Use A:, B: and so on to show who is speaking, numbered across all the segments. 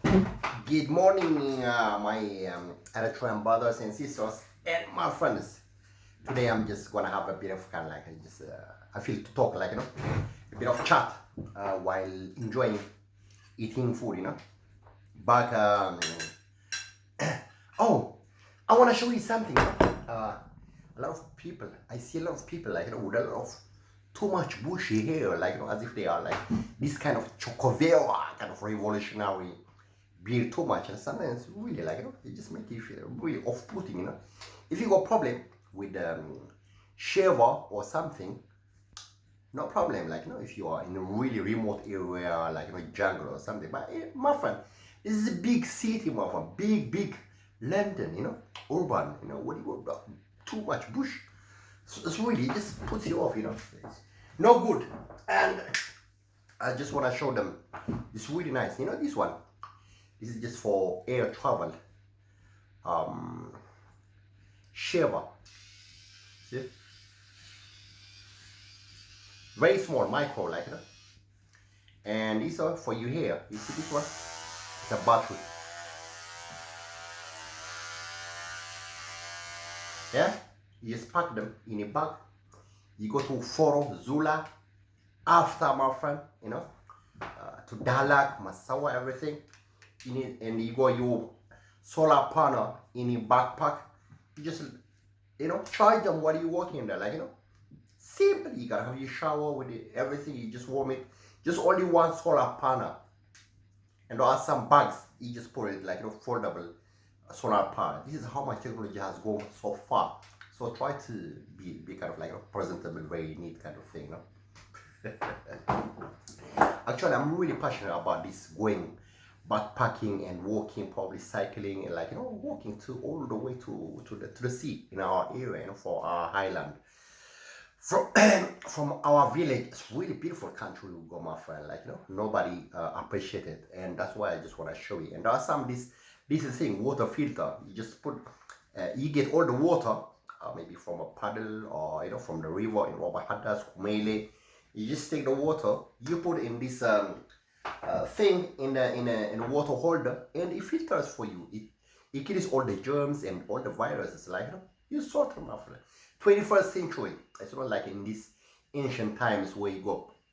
A: Good morning, my Eritrean brothers and sisters and my friends. Today I'm just gonna have a bit of kind of like I feel to talk like a bit of chat while enjoying eating food, But oh, I wanna show you something. A lot of people, I see a lot of people like with a lot of too much bushy hair, like as if they are like this kind of Chocovewa kind of revolutionary beer too much, and sometimes really like it just make you feel really off-putting. If you got problem with shaver or something, no problem. Like if you are in a really remote area, like jungle or something. But my friend, this is a big city, my friend, big London, urban. What do you got? Too much bush. So it's really it just puts you off. It's no good. And I just want to show them. It's really nice. This one. This is just for air travel. Um, shaver. See? Very small, micro, like And these are for you here. You see this one? It's a battery. Yeah? You just pack them in a bag. You go to Foro, Zula, after my friend, to Dalak, Masawa, everything. And you got your solar panel in a backpack. You just, charge them while you're walking there, like, simple. You gotta have your shower with it, everything. You just warm it. Just only one solar panel. And there are some bags. You just put it like foldable solar panel. This is how much technology has gone so far. So try to be kind of like a presentable, very neat kind of thing. Actually, I'm really passionate about this going backpacking and walking, probably cycling, and like walking to all the way to the sea in our area, for our highland. From from our village, it's really beautiful country we got, my friend. Like nobody appreciate it, and that's why I just want to show you. And there are some this is thing water filter. You just put, you get all the water, maybe from a puddle or from the river in Robert Hadas, Kumele. You just take the water, you put in this thing in a water holder, and it filters for you. It kills all the germs and all the viruses. Like you sort them out. 21st century. It's not like in these ancient times where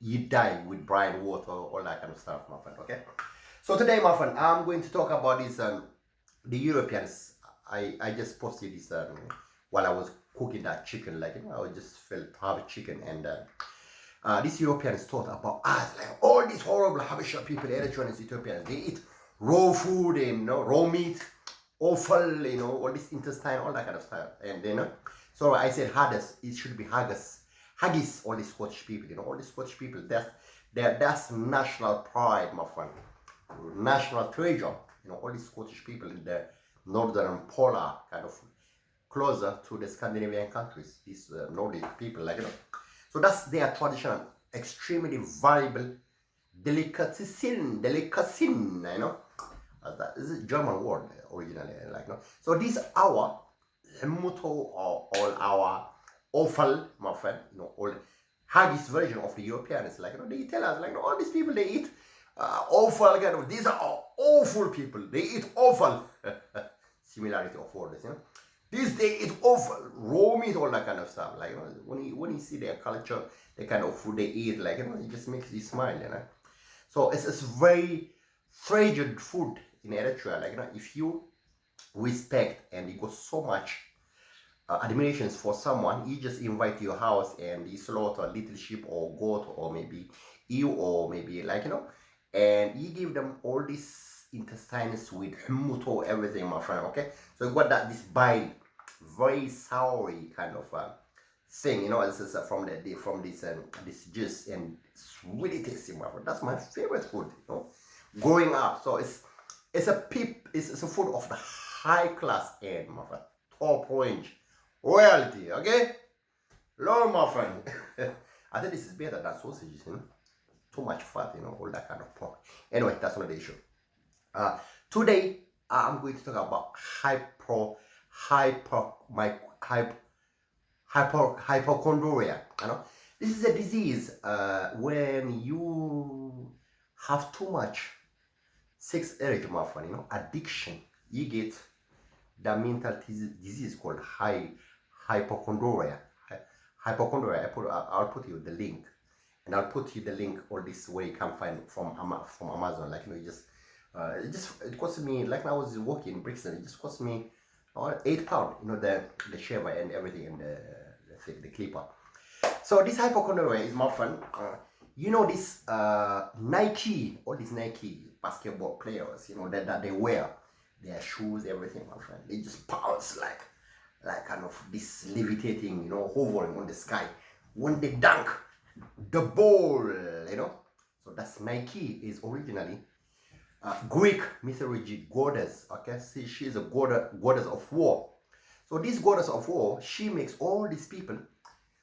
A: you die with brine water, all that kind of stuff, my friend. Okay. So today, my friend, I'm going to talk about this. The Europeans. I just posted this while I was cooking that chicken. Like I just felt to have a chicken, and these Europeans thought about us, like all these horrible Habesha people, Eritreans, Ethiopians. They eat raw food and raw meat, offal, all this intestine, all that kind of stuff. And so I said haggis. It should be haggis. Haggis, all the Scottish people, all the Scottish people. That's national pride, my friend. National treasure. All the Scottish people in the northern polar kind of closer to the Scandinavian countries. These Nordic people, like so that's their traditional, extremely valuable delicacy, that is a German word originally, like So these our motto or all our offal, my friend, all haggis version of the Europeans, like they tell us like all these people they eat offal kind of. These are awful people. They eat offal. Similarity of words, This day it's awful, raw meat, all that kind of stuff. Like when you see their culture, the kind of food they eat, like it just makes you smile. So it's very fragile food in Eritrea. Like if you respect and you got so much admirations for someone, you just invite to your house and you slaughter a little sheep or goat or maybe ewe or maybe like and you give them all these intestines with hummuto, everything, my friend. Okay, so you got that this bile, very soury kind of thing. This is from this juice, and it's really tasty, my friend. That's my favorite food. Growing up, so it's a food of the high class end, my friend. Top range royalty. Okay, Lord, my friend. I think this is better than sausages. Too much fat, all that kind of pork. Anyway, that's not the issue. Today I'm going to talk about hypochondria. This is a disease when you have too much sex urge, my friend, addiction. You get the mental disease called hypochondria. Hypochondria. I'll put you the link, and I'll put you the link all this way you can find from Amazon. Like it cost me, like when I was working in Brixton, it just cost me £8. The shaver and everything, and the clipper. So this hypochondria is my friend. This Nike, all these Nike basketball players, that they wear their shoes, everything, my friend. They just bounce like kind of this levitating, hovering on the sky. When they dunk the ball, So that's Nike is originally Greek mythology goddess. Okay, see, she is a goddess of war. So this goddess of war, she makes all these people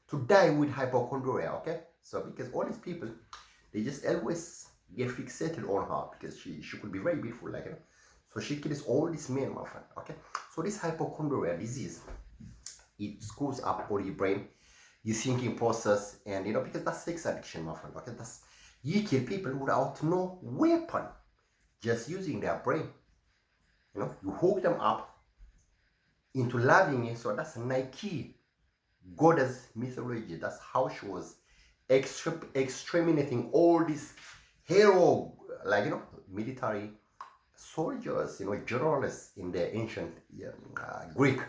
A: to die with hypochondria. Okay, so because all these people, they just always get fixated on her because she could be very beautiful, so she kills all these men, my friend. Okay, so this hypochondria disease, it screws up all your brain, your thinking process, and because that's sex addiction, my friend. Okay, you kill people without no weapon, just using their brain. You hook them up into loving you. So that's Nike goddess mythology. That's how she was exterminating all these hero, military soldiers, journalists in the ancient Greek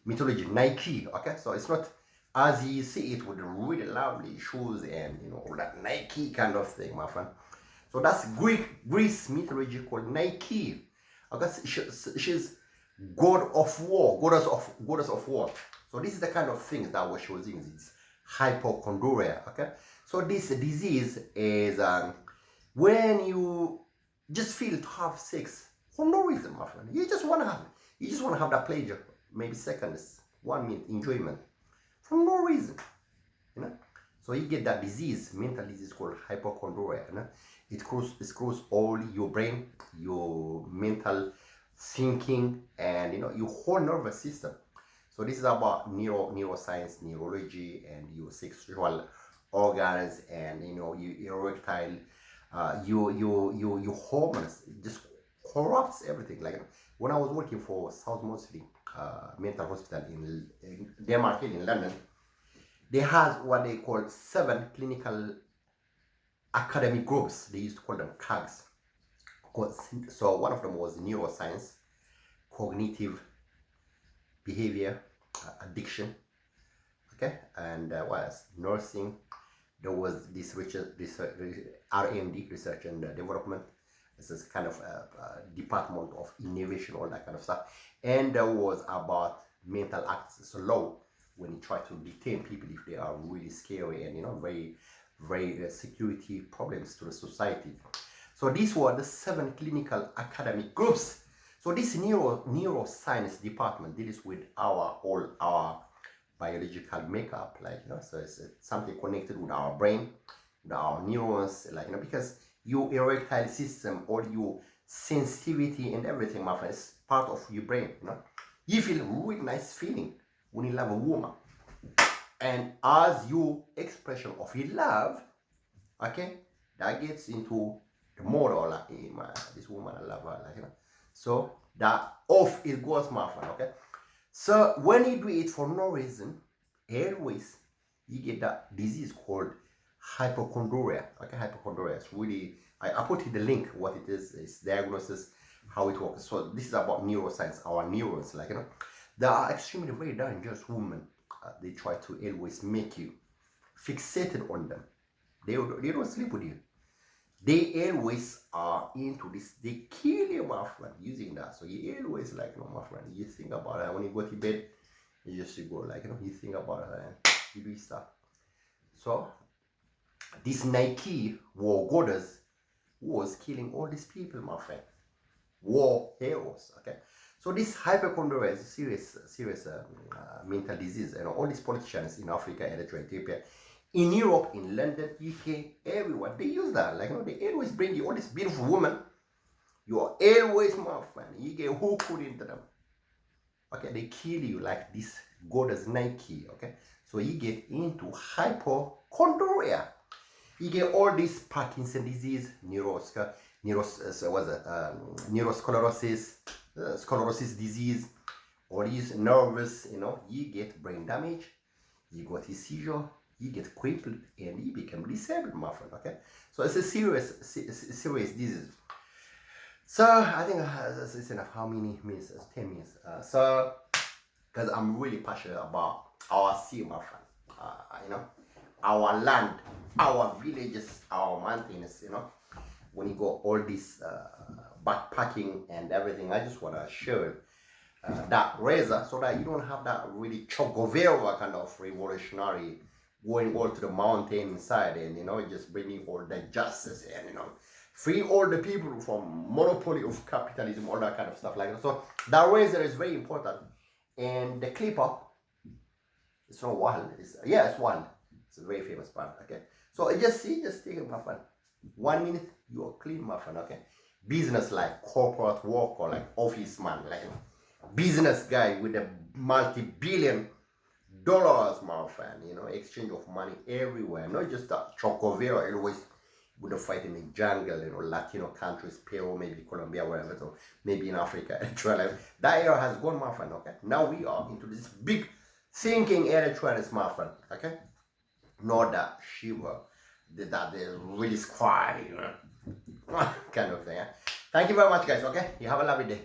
A: mythology. Nike. Okay, so it's not as you see it with really lovely shoes and all that Nike kind of thing, my friend. So that's Greece mythology called Nike. Okay, she's god of war, goddess of war. So this is the kind of things that what she was using. It's hypochondria. Okay, so this disease is when you just feel to have sex for no reason, my friend. You just want to have that pleasure, maybe seconds, 1 minute enjoyment, for no reason. So you get that disease, mental disease called hypochondria. It screws all your brain, your mental thinking, and your whole nervous system. So this is about neuroscience, neurology, and your sexual organs, and your erectile, your hormones. It just corrupts everything. When I was working for South Mostly mental hospital in Denmark, in London, they had what they call 7 clinical academic groups. They used to call them CAGs. So one of them was neuroscience, cognitive behavior, addiction, okay, and what else? Nursing. There was this R&D, research and development. This is kind of a department of innovation, all that kind of stuff. And there was about mental access law, when you try to detain people if they are really scary and very very security problems to the society. So these were the 7 clinical academic groups. So this neuroscience department deals with all our biological makeup, so it's something connected with our brain, with our neurons, because your erectile system, all your sensitivity and everything, my friend, is part of your brain. You feel really nice feeling when you love a woman, and as your expression of your love, okay, that gets into the model, this woman, I love her, so that off it goes, my friend. Okay, so when you do it for no reason, always you get that disease called hypochondria. Okay, hypochondria is really, I put you the link, what it is, its diagnosis, how it works. So this is about neuroscience, our neurons, they are extremely very dangerous women. They try to always make you fixated on them. They don't sleep with you. They always are into this. They kill you, my friend, using that. So you always my friend, you think about her. When you go to bed, you go you think about her and you do stuff. So this Nike war goddess was killing all these people, my friend. War heroes, okay? So this hypochondria is a serious mental disease, and all these politicians in Africa, Eritrea, Ethiopia, in Europe, in London, UK, everywhere, they use that. They always bring you all this beautiful woman. You are always, my friend, you get hooked into them. Okay, they kill you like this goddess Nike. Okay, so you get into hypochondria. You get all this Parkinson disease, sclerosis disease, or he's nervous, he get brain damage, he got his seizure, he get crippled, and he become disabled, my friend. Okay, so it's a serious disease. So I think it's enough. How many minutes? 10 minutes. So because I'm really passionate about our sea, my friend. Our land, our villages, our mountains. When you go all this backpacking and everything, I just want to share that razor so that you don't have that really Che Guevara kind of revolutionary going all to the mountain inside and just bringing all the justice and free all the people from monopoly of capitalism, all that kind of stuff like that. So that razor is very important. And the clipper, it's not wild. It's wild. It's a very famous brand. Okay. So just take it, my friend. 1 minute, you are clean, my friend. Okay. Business like corporate worker, like office man, like business guy with a multi-billion dollars, my friend. Exchange of money everywhere. Not just that Che Guevara always would have fight in the jungle, Latino countries, Peru, maybe Colombia, wherever, so maybe in Africa, Eritrea. That era has gone, my friend, okay? Now we are into this big thinking Eritreans, my friend, okay? Not that Shiva, that they really squad, kind of thing. Thank you very much, guys, okay? You have a lovely day.